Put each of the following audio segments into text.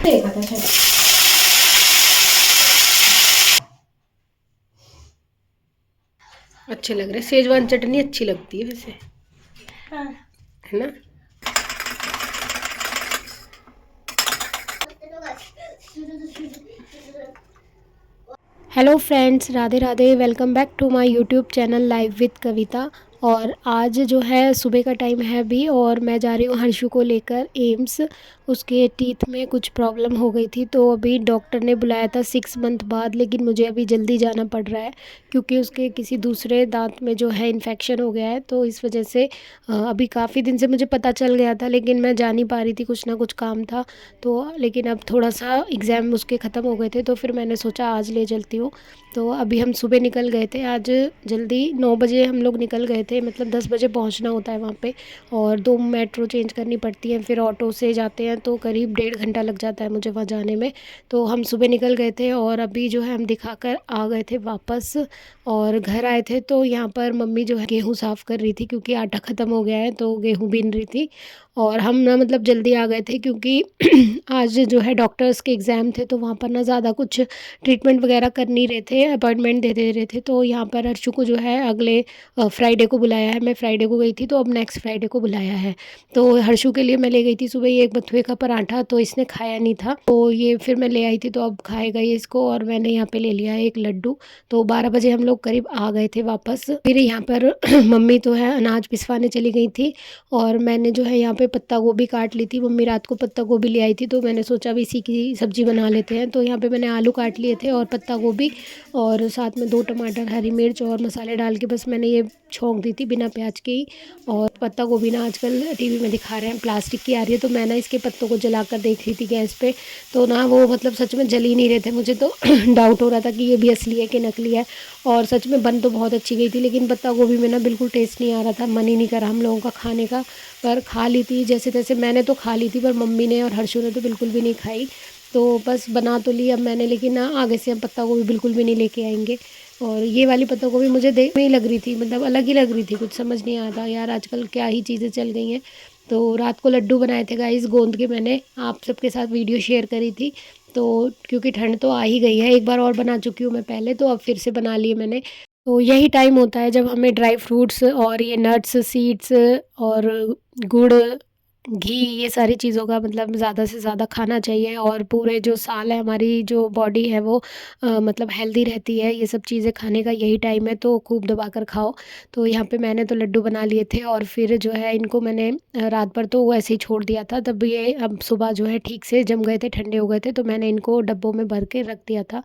देखा था शायद। अच्छे लग रहे, सेजवान चटनी अच्छी लगती है वैसे, है ना। Hello friends, Radhe Radhe. Welcome back to my YouTube channel live with Kavita. और आज जो है सुबह का टाइम है अभी, और मैं जा रही हूँ हर्षु को लेकर एम्स। उसके टीथ में कुछ प्रॉब्लम हो गई थी, तो अभी डॉक्टर ने बुलाया था 6 मंथ बाद, लेकिन मुझे अभी जल्दी जाना पड़ रहा है क्योंकि उसके किसी दूसरे दांत में जो है इन्फेक्शन हो गया है। तो इस वजह से अभी काफ़ी दिन से मुझे पता चल गया था, लेकिन मैं जा नहीं पा रही थी, कुछ ना कुछ काम था। तो लेकिन अब थोड़ा सा एग्ज़ाम उसके ख़त्म हो गए थे, तो फिर मैंने सोचा आज ले चलती हूँ। तो अभी हम सुबह निकल गए थे, आज जल्दी 9 बजे हम लोग निकल गए थे, मतलब 10 बजे पहुँचना होता है वहाँ पे। और 2 मेट्रो चेंज करनी पड़ती है, फिर ऑटो से जाते हैं तो करीब 1.5 घंटा लग जाता है मुझे वहाँ जाने में। तो हम सुबह निकल गए थे और अभी जो है हम दिखाकर आ गए थे वापस। और घर आए थे तो यहाँ पर मम्मी जो है गेहूँ साफ़ कर रही थी क्योंकि आटा ख़त्म हो गया है, तो गेहूँ बीन रही थी। और हम ना मतलब जल्दी आ गए थे क्योंकि आज जो है डॉक्टर्स के एग्ज़ाम थे, तो वहाँ पर ना ज़्यादा कुछ ट्रीटमेंट वगैरह कर नहीं रहे थे, अपॉइंटमेंट दे रहे थे। तो यहाँ पर हर्षु को जो है अगले फ्राइडे को बुलाया है। मैं फ्राइडे को गई थी, तो अब नेक्स्ट फ्राइडे को बुलाया है। तो हर्षु के लिए मैं ले गई थी सुबह ये एक बथुए का पराठा, तो इसने खाया नहीं था, तो ये फिर मैं ले आई थी, तो अब खाएगा ये इसको। और मैंने यहाँ पे ले लिया है एक लड्डू। तो 12 बजे हम लोग करीब आ गए थे वापस। फिर यहाँ पर मम्मी तो है अनाज पिसवाने चली गई थी, और मैंने जो है यहाँ पे पत्ता गोभी काट ली थी। मम्मी रात को पत्ता गोभी ले आई थी, तो मैंने सोचा भी इसी की सब्ज़ी बना लेते हैं। तो यहाँ पे मैंने आलू काट लिए थे और पत्ता गोभी, और साथ में 2 टमाटर, हरी मिर्च और मसाले डाल के बस मैंने ये छोंक दी थी बिना प्याज के ही। और पत्ता गोभी ना आजकल टीवी में दिखा रहे हैं प्लास्टिक की आ रही है, तो मैं ना इसके पत्तों को जलाकर देख रही थी गैस पे। तो ना वो मतलब सच में जल ही नहीं रहे थे, मुझे तो डाउट हो रहा था कि ये भी असली है कि नकली है। और सच में बन तो बहुत अच्छी गई थी, लेकिन पत्ता गोभी में ना बिल्कुल टेस्ट नहीं आ रहा था, मन ही नहीं करा हम लोगों का खाने का। पर खा ली थी जैसे तैसे, मैंने तो खा ली थी, पर मम्मी ने और हर्षु ने तो बिल्कुल भी नहीं खाई। तो बस बना तो ली अब मैंने, लेकिन ना आगे से हम पत्ता गोभी बिल्कुल भी नहीं लेके आएंगे। और ये वाली पत्ता गोभी मुझे देख में ही लग रही थी, मतलब अलग ही लग रही थी, कुछ समझ नहीं आता यार आजकल क्या ही चीज़ें चल गई हैं। तो रात को लड्डू बनाए थे गाइस गोंद के, मैंने आप सबके साथ वीडियो शेयर करी थी। तो क्योंकि ठंड तो आ ही गई है, एक बार और बना चुकी हूँ मैं पहले, तो अब फिर से बना लिए मैंने। तो यही टाइम होता है जब हमें ड्राई फ्रूट्स और ये नट्स, सीड्स और गुड़, घी, ये सारी चीज़ों का मतलब ज़्यादा से ज़्यादा खाना चाहिए। और पूरे जो साल है हमारी जो बॉडी है वो मतलब हेल्दी रहती है। ये सब चीज़ें खाने का यही टाइम है, तो खूब दबा कर खाओ। तो यहाँ पे मैंने तो लड्डू बना लिए थे, और फिर जो है इनको मैंने रात भर तो वैसे ही छोड़ दिया था, तब ये अब सुबह जो है ठीक से जम गए थे, ठंडे हो गए थे, तो मैंने इनको डब्बों में भर के रख दिया था।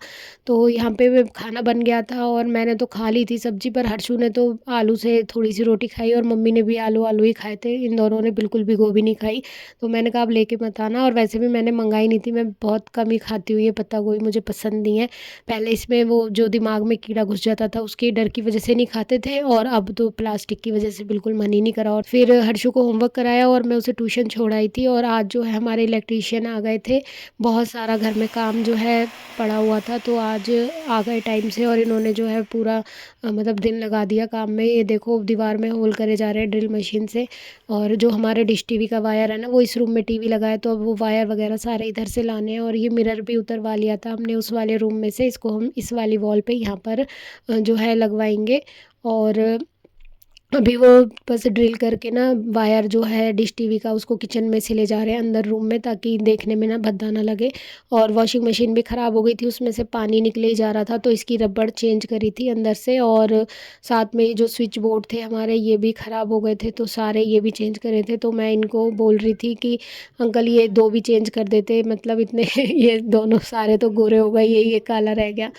तो यहाँ पे खाना बन गया था और मैंने तो खा ली थी सब्ज़ी, पर हर्षु ने तो आलू से थोड़ी सी रोटी खाई, और मम्मी ने भी आलू आलू ही खाए थे, इन दोनों ने बिल्कुल भी गोभी नहीं खाई। तो मैंने कहा अब लेके मत आना, और वैसे भी मैंने मंगाई नहीं थी, मैं बहुत कम ही खाती हूँ ये पत्ता गोभी, मुझे पसंद नहीं है। पहले इसमें वो जो दिमाग में कीड़ा घुस जाता था उसके डर की वजह से नहीं खाते थे, और अब तो प्लास्टिक की वजह से बिल्कुल मन ही नहीं करा। और फिर हर्षु को होमवर्क कराया और मैं उसे ट्यूशन छोड़ाई थी, और आज जो है हमारे इलेक्ट्रीशियन आ गए थे, बहुत सारा घर में काम जो है पड़ा हुआ था, तो आज आ गए टाइम से, और इन्होंने जो है पूरा मतलब दिन लगा दिया काम में। ये देखो दीवार में होल करे जा रहे हैं ड्रिल मशीन से। और जो हमारे डिश टीवी का वायर है ना, वो इस रूम में टीवी लगा है, तो अब वो वायर वगैरह सारे इधर से लाने हैं। और ये मिरर भी उतरवा लिया था हमने उस वाले रूम में से, इसको हम इस वाली वॉल पे यहाँ पर जो है लगवाएंगे। और अभी वो बस ड्रिल करके ना वायर जो है डिश टीवी का उसको किचन में से ले जा रहे हैं अंदर रूम में, ताकि देखने में ना भद्दा ना लगे। और वॉशिंग मशीन भी ख़राब हो गई थी, उसमें से पानी निकले ही जा रहा था, तो इसकी रबड़ चेंज करी थी अंदर से। और साथ में जो स्विच बोर्ड थे हमारे ये भी ख़राब हो गए थे, तो सारे ये भी चेंज करे थे। तो मैं इनको बोल रही थी कि अंकल ये दो भी चेंज कर देते, मतलब इतने ये दोनों सारे तो गोरे हो गए, ये काला रह गया।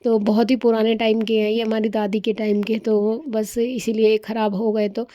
तो बहुत ही पुराने टाइम के हैं ये, हमारी दादी के टाइम के, तो बस इसीलिए ख़राब हो गए। तो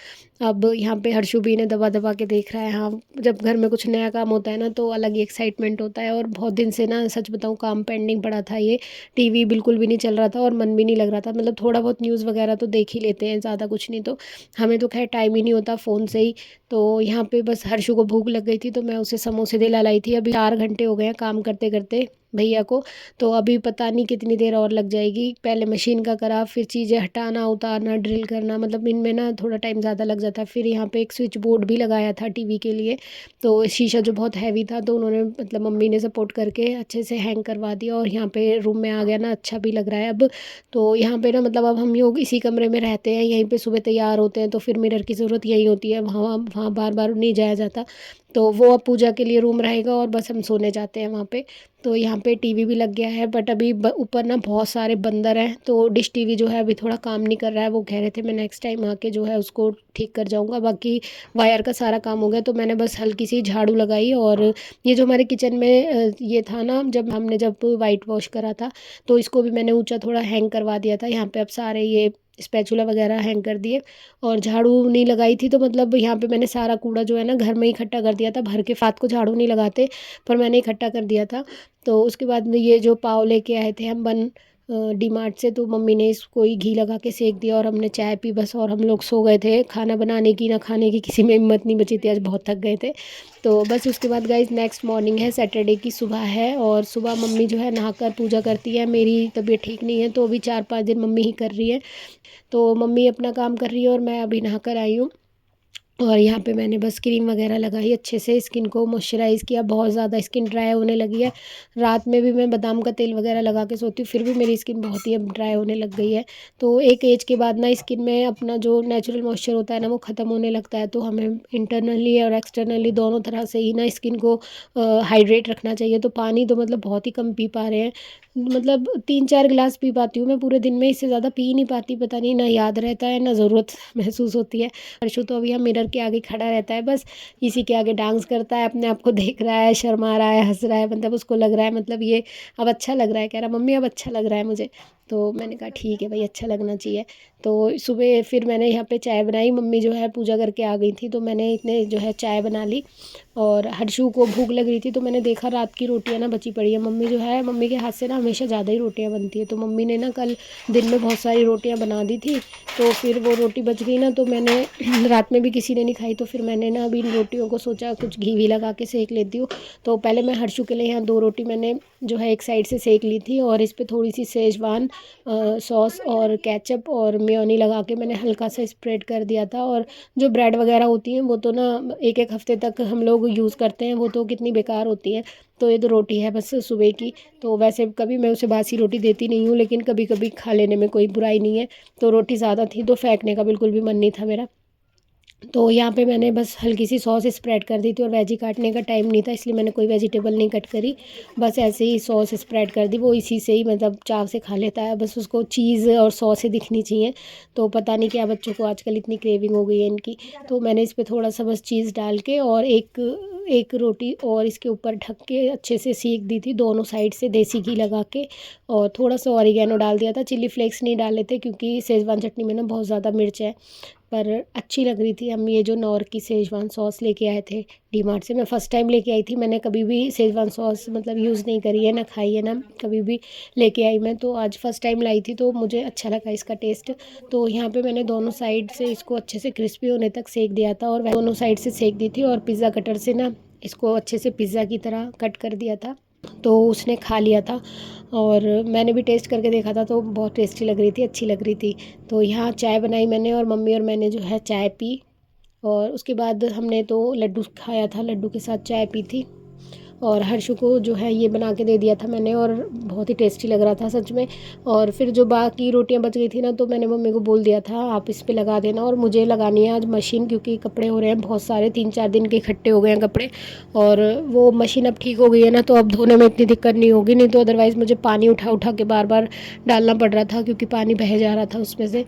अब यहाँ पे हर्षु भी ने दबा दबा के देख रहा है। हाँ, जब घर में कुछ नया काम होता है ना, तो अलग ही एक्साइटमेंट होता है। और बहुत दिन से ना सच बताऊँ काम पेंडिंग पड़ा था, ये टीवी बिल्कुल भी नहीं चल रहा था और मन भी नहीं लग रहा था। मतलब थोड़ा बहुत न्यूज़ वगैरह तो देख ही लेते हैं, ज़्यादा कुछ नहीं, तो हमें तो खैर टाइम ही नहीं होता फ़ोन से ही। तो यहाँ पे बस हर्षु को भूख लग गई थी, तो मैं उसे समोसे दिला लाई थी। अभी 4 घंटे हो गए हैं काम करते करते, भैया को। तो अभी पता नहीं कितनी देर और लग जाएगी। पहले मशीन का करा, फिर चीज़ें हटाना उतारना ड्रिल करना, मतलब इनमें ना थोड़ा टाइम ज़्यादा लग जाता है। फिर यहाँ पे एक स्विच बोर्ड भी लगाया था टीवी के लिए, तो शीशा जो बहुत हैवी था तो उन्होंने मतलब मम्मी ने सपोर्ट करके अच्छे से हैंग करवा दिया। और यहाँ पे रूम में आ गया ना, अच्छा भी लग रहा है अब। तो यहाँ पे ना मतलब अब हम लोग इसी कमरे में रहते हैं, यहीं पे सुबह तैयार होते हैं, तो फिर मिरर की ज़रूरत यही होती है, वहाँ वहाँ बार बार नहीं जाया जाता। तो वो अब पूजा के लिए रूम रहेगा और बस हम सोने जाते हैं वहाँ पे। तो यहाँ पे टीवी भी लग गया है, बट अभी ऊपर ना बहुत सारे बंदर हैं, तो डिश टीवी जो है अभी थोड़ा काम नहीं कर रहा है। वो कह रहे थे मैं नेक्स्ट टाइम आके जो है उसको ठीक कर जाऊँगा। बाकी वायर का सारा काम हो गया, तो मैंने बस हल्की सी झाड़ू लगाई। और ये जो हमारे किचन में ये था ना, जब वाइट वॉश करा था, तो इसको भी मैंने ऊंचा थोड़ा हैंग करवा दिया था। यहाँ पे अब सारे ये स्पैचुला वगैरह हैंग कर दिए। और झाड़ू नहीं लगाई थी, तो मतलब यहाँ पे मैंने सारा कूड़ा जो है ना घर में ही इकट्ठा कर दिया था भर के। फात को झाड़ू नहीं लगाते, पर मैंने इकट्ठा कर दिया था। तो उसके बाद में ये जो पाव लेके आए थे हम डी मार्ट से, तो मम्मी ने इसको ही घी लगा के सेक दिया और हमने चाय पी बस। और हम लोग सो गए थे। खाना बनाने की ना खाने की किसी में हिम्मत नहीं बची थी, आज बहुत थक गए थे। तो बस उसके बाद गाइस नेक्स्ट मॉर्निंग है, सैटरडे की सुबह है। और सुबह मम्मी जो है नहाकर पूजा करती है। मेरी तबीयत ठीक नहीं है, तो अभी 4-5 दिन मम्मी ही कर रही है। तो मम्मी अपना काम कर रही है और मैं अभी नहाकर आई हूँ। और यहाँ पे मैंने बस क्रीम वगैरह लगाई, अच्छे से स्किन को मॉइस्चराइज़ किया। बहुत ज़्यादा स्किन ड्राई होने लगी है। रात में भी मैं बादाम का तेल वगैरह लगा के सोती हूँ, फिर भी मेरी स्किन बहुत ही अब ड्राई होने लग गई है। तो एक एज के बाद ना स्किन में अपना जो नेचुरल मॉइस्चर होता है ना, वो ख़त्म होने लगता है। तो हमें इंटरनली और एक्सटर्नली दोनों तरह से ही ना स्किन को हाइड्रेट रखना चाहिए। तो पानी तो मतलब बहुत ही कम पी पा रहे हैं, मतलब 3-4 गिलास पी पाती हूँ मैं पूरे दिन में, इससे ज़्यादा पी नहीं पाती। पता नहीं, ना याद रहता है ना ज़रूरत महसूस होती है। हर्षु तो अभी यहाँ मिरर के आगे खड़ा रहता है, बस इसी के आगे डांस करता है, अपने आप को देख रहा है, शर्मा रहा है, हंस रहा है। मतलब उसको लग रहा है मतलब ये अब अच्छा लग रहा है, कह रहा मम्मी अब अच्छा लग रहा है मुझे। तो मैंने कहा ठीक है भाई, अच्छा लगना चाहिए। तो सुबह फिर मैंने यहाँ पे चाय बनाई। मम्मी जो है पूजा करके आ गई थी, तो मैंने इतने जो है चाय बना ली। और हर्षु को भूख लग रही थी, तो मैंने देखा रात की रोटियां ना बची पड़ी है। मम्मी जो है, मम्मी के हाथ से ना हमेशा ज़्यादा ही रोटियां बनती है। तो मम्मी ने ना कल दिन में बहुत सारी रोटियां बना दी थी, तो फिर वो रोटी बच गई ना, तो मैंने रात में भी किसी ने नहीं खाई, तो फिर मैंने ना अभी इन रोटियों को सोचा कुछ घी भी लगा के सेक लेती हूँ। तो पहले मैं हर्षु के लिए यहाँ 2 रोटी मैंने जो है एक साइड से सेक ली थी, और इस पर थोड़ी सी सेजवान सॉस और केचप और मेयोनी लगा के मैंने हल्का सा स्प्रेड कर दिया था। और जो ब्रेड वगैरह होती हैं वो तो ना 1-1 हफ्ते तक हम लोग यूज़ करते हैं, वो तो कितनी बेकार होती है। तो ये तो रोटी है बस सुबह की। तो वैसे कभी मैं उसे बासी रोटी देती नहीं हूँ, लेकिन कभी कभी खा लेने में कोई बुराई नहीं है। तो रोटी ज़्यादा थी तो फेंकने का बिल्कुल भी मन नहीं था मेरा। तो यहाँ पे मैंने बस हल्की सी सॉस स्प्रेड कर दी थी, और वेजी काटने का टाइम नहीं था, इसलिए मैंने कोई वेजिटेबल नहीं कट करी। बस ऐसे ही सॉस स्प्रेड कर दी। वो इसी से ही मतलब चाव से खा लेता है, बस उसको चीज़ और सॉस ही दिखनी चाहिए। तो पता नहीं क्या बच्चों को आजकल इतनी क्रेविंग हो गई है इनकी। तो मैंने इस पर थोड़ा सा बस चीज़ डाल के और एक एक रोटी और इसके ऊपर ढक के अच्छे से सेक दी थी दोनों साइड से, देसी घी लगा के। और थोड़ा सा ऑरिगेनो डाल दिया था, चिली फ्लेक्स नहीं डाले थे क्योंकि शेज़वान चटनी में ना बहुत ज़्यादा मिर्च है। पर अच्छी लग रही थी। हम ये जो नॉर की शेज़वान सॉस लेके आए थे डी मार्ट से, मैं फ़र्स्ट टाइम लेके आई थी। मैंने कभी भी शेज़वान सॉस मतलब यूज़ नहीं करी है, ना खाई है, ना कभी भी लेके आई मैं। तो आज फ़र्स्ट टाइम लाई थी, तो मुझे अच्छा लगा इसका टेस्ट। तो यहाँ पे मैंने दोनों साइड से इसको अच्छे से क्रिस्पी होने तक सेक दिया था, और दोनों साइड से सेक दी थी। और पिज़्ज़ा कटर से ना इसको अच्छे से पिज़्ज़ा की तरह कट कर दिया था, तो उसने खा लिया था। और मैंने भी टेस्ट करके देखा था, तो बहुत टेस्टी लग रही थी, अच्छी लग रही थी। तो यहाँ चाय बनाई मैंने, और मम्मी और मैंने जो है चाय पी। और उसके बाद हमने तो लड्डू खाया था, लड्डू के साथ चाय पी थी। और हर्षु को जो है ये बना के दे दिया था मैंने, और बहुत ही टेस्टी लग रहा था सच में। और फिर जो बाकी रोटियां बच गई थी ना, तो मैंने मम्मी को बोल दिया था आप इस पे लगा देना। और मुझे लगानी है आज मशीन, क्योंकि कपड़े हो रहे हैं बहुत सारे, 3-4 दिन के इकट्ठे हो गए हैं कपड़े। और वो मशीन अब ठीक हो गई है ना, तो अब धोने में इतनी दिक्कत नहीं होगी। नहीं तो अदरवाइज़ मुझे पानी उठा उठा के बार बार डालना पड़ रहा था, क्योंकि पानी बह जा रहा था उसमें से।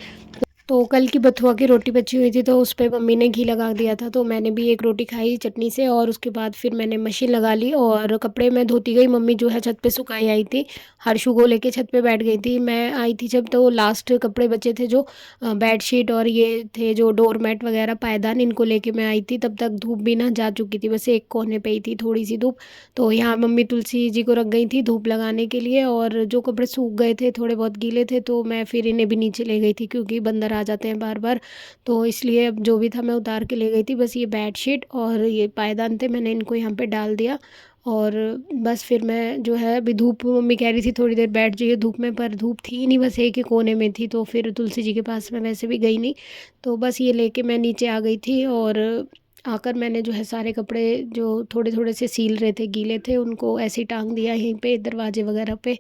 तो कल की बथुआ की रोटी बची हुई थी, तो उस पे मम्मी ने घी लगा दिया था, तो मैंने भी एक रोटी खाई चटनी से। और उसके बाद फिर मैंने मशीन लगा ली, और कपड़े मैं धोती गई। मम्मी जो है छत पे सुखाई आई थी, हर्षु को लेके छत पे बैठ गई थी। मैं आई थी जब, तो लास्ट कपड़े बचे थे जो बेडशीट और ये थे जो डोरमेट वगैरह पायदान, इनको लेके मैं आई थी। तब तक धूप भी ना जा चुकी थी, बस एक कोने पे ही थी थोड़ी सी धूप। तो यहाँ मम्मी तुलसी जी को रख गई थी धूप लगाने के लिए, और जो कपड़े सूख गए थे थोड़े बहुत गीले थे, तो मैं फिर इन्हें भी नीचे ले गई थी, क्योंकि बंदर आ जाते हैं बार बार। तो इसलिए अब जो भी था मैं उतार के ले गई थी। बस ये बेडशीट और ये पायदान थे, मैंने इनको यहाँ पे डाल दिया। और बस फिर मैं जो है अभी धूप, मम्मी कह रही थी थोड़ी देर बैठ जाइए धूप में, पर धूप थी नहीं, बस एक ही कोने में थी, तो फिर तुलसी जी के पास मैं वैसे भी गई नहीं। तो बस ये लेके मैं नीचे आ गई थी और आकर मैंने जो है सारे कपड़े जो थोड़े थोड़े से सील रहे थे, गीले थे, उनको ऐसे ही टांग दिया यहीं पे दरवाजे वगैरह पे,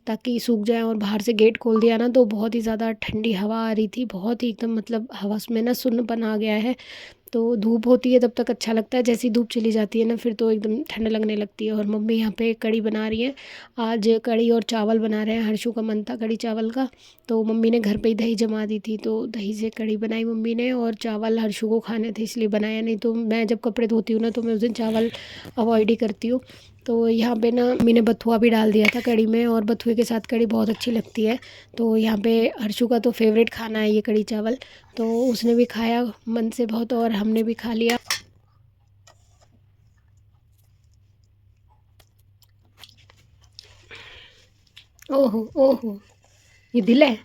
ताकि सूख जाए। और बाहर से गेट खोल दिया ना, तो बहुत ही ज़्यादा ठंडी हवा आ रही थी, बहुत ही एकदम मतलब हवा में ना सुन्नपन आ गया है। तो धूप होती है तब तक अच्छा लगता है, जैसी धूप चली जाती है ना फिर तो एकदम ठंड लगने लगती है। और मम्मी यहाँ पे कढ़ी बना रही है, आज कढ़ी और चावल बना रहे हैं, हर्षू का मन था कढ़ी चावल का, तो मम्मी ने घर पे ही दही जमा दी थी, तो दही से कढ़ी बनाई मम्मी ने। और चावल हर्षू को खाने थे इसलिए बनाया, नहीं तो मैं जब कपड़े धोती हूँ ना तो मैं उस दिन चावल अवॉइड ही करती हूँ। तो यहाँ पे ना मम्मी ने बथुआ भी डाल दिया था कढ़ी में, और बथुए के साथ कढ़ी बहुत अच्छी लगती है। तो यहाँ पे हर्षू का तो फेवरेट खाना है ये कढ़ी चावल, तो उसने भी खाया मन से बहुत और हमने भी खा लिया। ओहो ओहो, ये दिल है,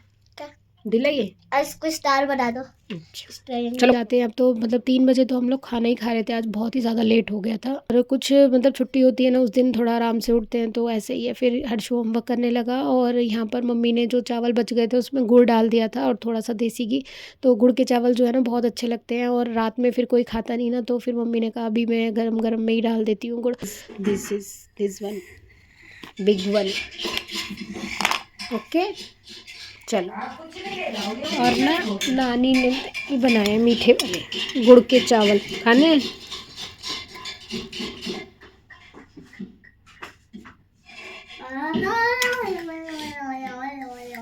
दिल है ये, इसको स्टार बना दो। चलो जाते हैं अब तो, मतलब 3 बजे तो हम लोग खाना ही खा रहे थे, आज बहुत ही ज़्यादा लेट हो गया था। और कुछ मतलब छुट्टी होती है ना उस दिन थोड़ा आराम से उठते हैं, तो ऐसे ही है। फिर हर्षु होमवर्क करने लगा, और यहाँ पर मम्मी ने जो चावल बच गए थे उसमें गुड़ डाल दिया था और थोड़ा सा देसी घी। तो गुड़ के चावल जो है ना बहुत अच्छे लगते हैं, और रात में फिर कोई खाता नहीं ना, तो फिर मम्मी ने कहा अभी मैं गरम गरम में ही डाल देती हूँ गुड़। This one big one, okay चलो। और ना नानी ने ये बनाए मीठे वाले गुड़ के चावल खाने हैं।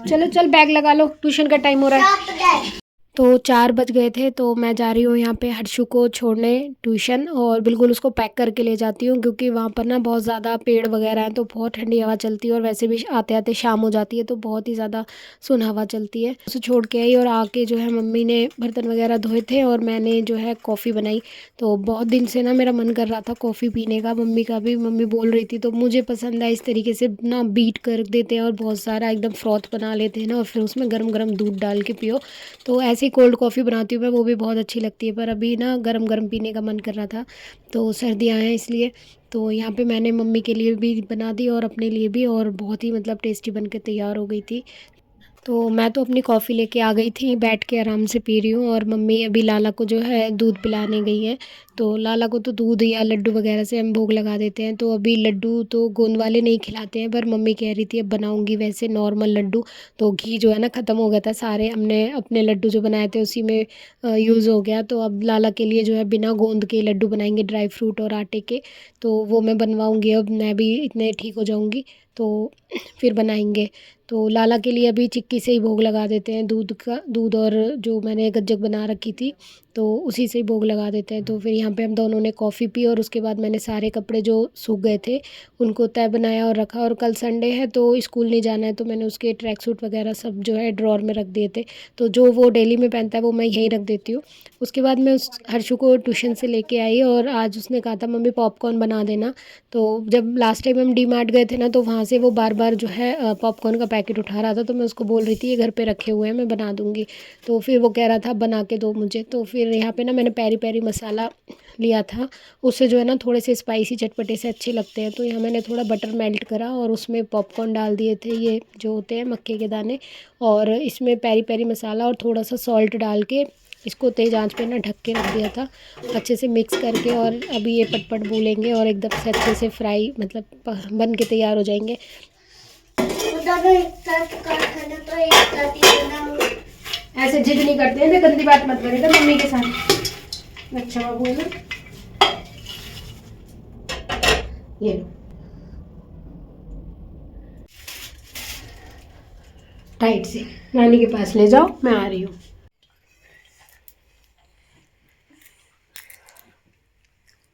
चलो चल बैग लगा लो, ट्यूशन का टाइम हो रहा है। तो 4 बज गए थे, तो मैं जा रही हूँ यहाँ पे हर्षु को छोड़ने ट्यूशन, और बिल्कुल उसको पैक करके ले जाती हूँ, क्योंकि वहाँ पर ना बहुत ज़्यादा पेड़ वगैरह हैं, तो बहुत ठंडी हवा चलती है, और वैसे भी आते आते शाम हो जाती है, तो बहुत ही ज़्यादा सुन हवा चलती है। उसे छोड़ के आई, और आके जो है मम्मी ने बर्तन वगैरह धोए थे, और मैंने जो है कॉफ़ी बनाई। तो बहुत दिन से ना मेरा मन कर रहा था कॉफ़ी पीने का, मम्मी का भी, मम्मी बोल रही थी, तो मुझे पसंद है इस तरीके से ना, बीट कर देते हैं और बहुत सारा एकदम फ्रॉथ बना लेते हैं ना, और फिर उसमें गर्म गर्म दूध डाल के पियो। तो ऐसे ही कोल्ड कॉफ़ी बनाती हूँ मैं, वो भी बहुत अच्छी लगती है, पर अभी ना गरम गरम पीने का मन कर रहा था, तो सर्दियाँ हैं इसलिए। तो यहाँ पे मैंने मम्मी के लिए भी बना दी और अपने लिए भी, और बहुत ही मतलब टेस्टी बन के तैयार हो गई थी। तो मैं तो अपनी कॉफ़ी लेके आ गई थी, बैठ के आराम से पी रही हूँ, और मम्मी अभी लाला को जो है दूध पिलाने गई है। तो लाला को तो दूध या लड्डू वगैरह से हम भोग लगा देते हैं, तो अभी लड्डू तो गोंद वाले नहीं खिलाते हैं, पर मम्मी कह रही थी अब बनाऊंगी वैसे नॉर्मल लड्डू। तो घी जो है ना ख़त्म हो गया था, सारे हमने अपने लड्डू जो बनाए थे उसी में यूज़ हो गया, तो अब लाला के लिए जो है बिना गोंद के लड्डू बनाएंगे, ड्राई फ्रूट और आटे के। तो वो मैं बनवाऊँगी, अब मैं भी इतने ठीक हो जाऊँगी तो फिर बनाएंगे। तो लाला के लिए अभी चिक्की से ही भोग लगा देते हैं, दूध और जो मैंने गज्जक बना रखी थी, तो उसी से ही भोग लगा देते हैं। तो फिर यहाँ पे हम दोनों ने कॉफ़ी पी, और उसके बाद मैंने सारे कपड़े जो सूख गए थे उनको तय बनाया और रखा। और कल संडे है तो स्कूल नहीं जाना है, तो मैंने उसके ट्रैक सूट वगैरह सब जो है ड्रॉर में रख दिए थे, तो जो वो डेली में पहनता है वो मैं यहीं रख देती हूँ। उसके बाद मैं उस हर्षु को ट्यूशन से लेके आई, और आज उसने कहा था मम्मी पॉपकॉर्न बना देना। तो जब लास्ट टाइम हम डी मार्ट गए थे ना, तो वहाँ से वो बार बार जो है पॉपकॉर्न का पैकेट उठा रहा था, तो मैं उसको बोल रही थी ये घर पे रखे हुए हैं मैं बना दूँगी। तो फिर वो कह रहा था बना के दो मुझे, तो फिर यहाँ पे ना मैंने पेरी पेरी मसाला लिया था, उससे जो है ना थोड़े से स्पाइसी चटपटे से अच्छे लगते हैं। तो यहाँ मैंने थोड़ा बटर मेल्ट करा और उसमें पॉपकॉर्न डाल दिए थे, ये जो होते हैं मक्के के दाने, और इसमें पेरी पेरी मसाला और थोड़ा सा सॉल्ट डाल के इसको तेज़ आंच पे ना ढक के रख दिया था, अच्छे से मिक्स करके। और अभी ये पटपट भूलेंगे और एकदम से अच्छे से फ्राई मतलब बन के तैयार हो जाएंगे। ऐसे जिद नहीं करते हैं, गंदी बात मत करेगा मम्मी के साथ। अच्छा बाबू है ना, ये लो टाइट से नानी के पास ले जाओ, मैं आ रही हूँ।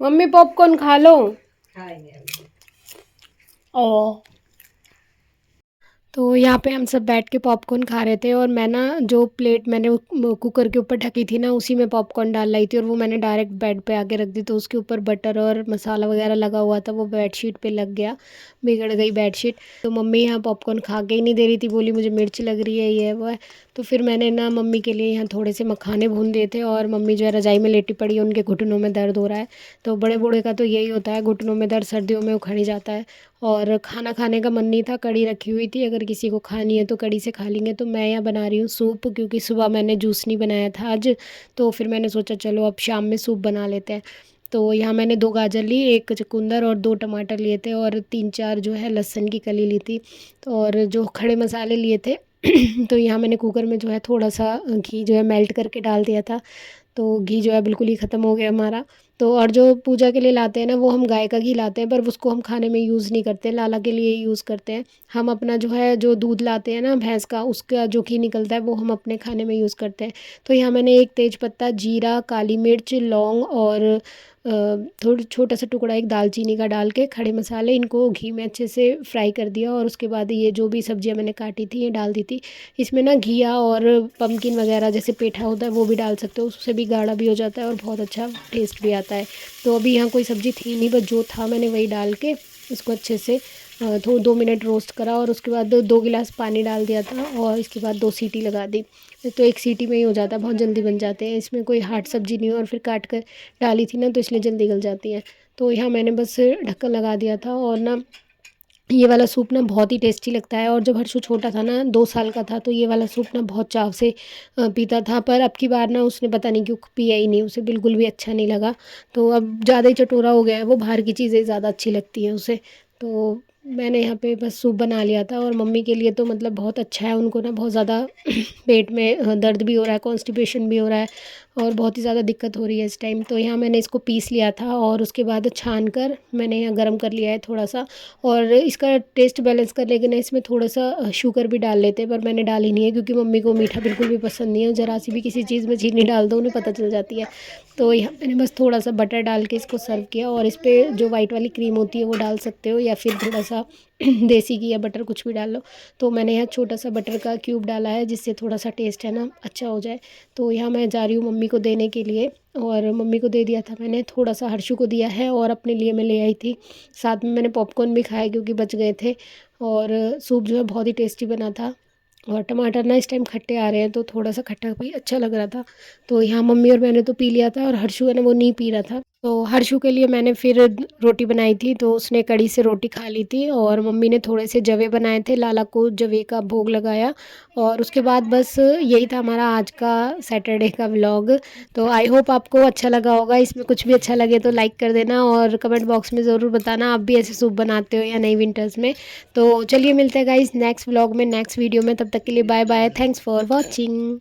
मम्मी पॉपकॉर्न खा लो। ओ तो यहाँ पे हम सब बैठ के पॉपकॉर्न खा रहे थे और मैं ना जो प्लेट मैंने कुकर के ऊपर ढकी थी ना, उसी में पॉपकॉर्न डाल लाई थी और वो मैंने डायरेक्ट बेड पे आके रख दी, तो उसके ऊपर बटर और मसाला वगैरह लगा हुआ था, वो बेडशीट पे लग गया, बिगड़ गई बेडशीट। तो मम्मी यहाँ पॉपकॉर्न खा के ही नहीं दे रही थी, बोली मुझे मिर्च लग रही है, ये है वो है। तो फिर मैंने ना मम्मी के लिए यहाँ थोड़े से मखाने भून दिए थे और मम्मी जो है रजाई में लेटी पड़ी है, उनके घुटनों में दर्द हो रहा है। तो बड़े बूढ़े का तो यही होता है, घुटनों में दर्द सर्दियों में उखड़ ही जाता है। और खाना खाने का मन नहीं था, कड़ी रखी हुई थी, अगर किसी को खानी है तो कड़ी से खा लेंगे। तो मैं यहाँ बना रही हूँ सूप, क्योंकि सुबह मैंने जूस नहीं बनाया था आज, तो फिर मैंने सोचा चलो अब शाम में सूप बना लेते हैं। तो यहाँ मैंने 2 गाजर ली, 1 चुकंदर और 2 टमाटर लिए थे और 3-4 जो है लहसुन की कली ली थी, तो और जो खड़े मसाले लिए थे। तो यहाँ मैंने कुकर में जो है थोड़ा सा घी जो है मेल्ट करके डाल दिया था, तो घी जो है बिल्कुल ही ख़त्म हो गया हमारा। तो और जो पूजा के लिए लाते हैं ना, वो हम गाय का घी लाते हैं, पर उसको हम खाने में यूज़ नहीं करते, लाला के लिए यूज़ करते हैं। हम अपना जो है जो दूध लाते हैं ना भैंस का, उसका जो घी निकलता है वो हम अपने खाने में यूज़ करते हैं। तो यहाँ मैंने 1 तेज पत्ता, जीरा, काली मिर्च, लौंग और थोड़ी छोटा सा टुकड़ा एक दालचीनी का डाल के खड़े मसाले, इनको घी में अच्छे से फ्राई कर दिया और उसके बाद ये जो भी सब्जियां मैंने काटी थी ये डाल दी थी। इसमें ना घिया और पम्पकिन वगैरह जैसे पेठा होता है वो भी डाल सकते हो, उससे भी गाढ़ा भी हो जाता है और बहुत अच्छा टेस्ट भी आता है। तो अभी यहाँ कोई सब्ज़ी थी नहीं, बस जो था मैंने वही डाल के इसको अच्छे से 2 मिनट रोस्ट करा और उसके बाद 2 गिलास पानी डाल दिया था और इसके बाद 2 सीटी लगा दी। तो 1 सीटी में ही हो जाता है, बहुत जल्दी बन जाते हैं, इसमें कोई हार्ड सब्ज़ी नहीं है और फिर काट कर डाली थी ना, तो इसलिए जल्दी गल जाती है। तो यहाँ मैंने बस ढक्कन लगा दिया था और ना ये वाला सूप ना बहुत ही टेस्टी लगता है। और जब हर्षु छोटा था ना, 2 साल का था, तो ये वाला सूप ना बहुत चाव से पीता था, पर अब की बार ना उसने पता नहीं क्यों पिया ही नहीं, उसे बिल्कुल भी अच्छा नहीं लगा। तो अब ज़्यादा ही चटोरा हो गया है वो, बाहर की चीज़ें ज़्यादा अच्छी लगती हैं उसे। तो मैंने यहाँ पे बस सूप बना लिया था और मम्मी के लिए तो मतलब बहुत अच्छा है, उनको ना बहुत ज़्यादा पेट में दर्द भी हो रहा है, कॉन्स्टिपेशन भी हो रहा है और बहुत ही ज़्यादा दिक्कत हो रही है इस टाइम। तो यहाँ मैंने इसको पीस लिया था और उसके बाद छान कर मैंने यहाँ गर्म कर लिया है थोड़ा सा। और इसका टेस्ट बैलेंस करने के लिए इसमें थोड़ा सा शुगर भी डाल लेते हैं, पर मैंने डाली नहीं है क्योंकि मम्मी को मीठा बिल्कुल भी पसंद नहीं है, ज़रा सी भी किसी चीज़ में चीनी डाल दो उन्हें पता चल जाती है। तो यहाँ मैंने बस थोड़ा सा बटर डाल के इसको सर्व किया और इस पर जो वाइट वाली क्रीम होती है वो डाल सकते हो, या फिर थोड़ा सा देसी घी या बटर कुछ भी डाल लो। तो मैंने यहाँ छोटा सा बटर का क्यूब डाला है, जिससे थोड़ा सा टेस्ट है ना अच्छा हो जाए। तो यहाँ मैं जा रही हूँ मम्मी को देने के लिए, और मम्मी को दे दिया था मैंने, थोड़ा सा हर्षु को दिया है और अपने लिए मैं ले आई थी। साथ में मैंने पॉपकॉर्न भी खाए क्योंकि बच गए थे। और सूप जो है बहुत ही टेस्टी बना था और टमाटर ना इस टाइम खट्टे आ रहे हैं, तो थोड़ा सा खट्टा भी अच्छा लग रहा था। तो यहाँ मम्मी और मैंने तो पी लिया था और हर्षु है ना वो नहीं पी रहा था। तो हर्षु के लिए मैंने फिर रोटी बनाई थी, तो उसने कड़ी से रोटी खा ली थी और मम्मी ने थोड़े से जवे बनाए थे, लाला को जवे का भोग लगाया। और उसके बाद बस यही था हमारा आज का सैटरडे का व्लॉग। तो आई होप आपको अच्छा लगा होगा, इसमें कुछ भी अच्छा लगे तो लाइक कर देना और कमेंट बॉक्स में ज़रूर बताना आप भी ऐसे सूप बनाते हो या नहीं विंटर्स में। तो चलिए मिलते हैं गाइस नेक्स्ट व्लॉग में, नेक्स्ट वीडियो में, तब तक के लिए bye bye, thanks for watching.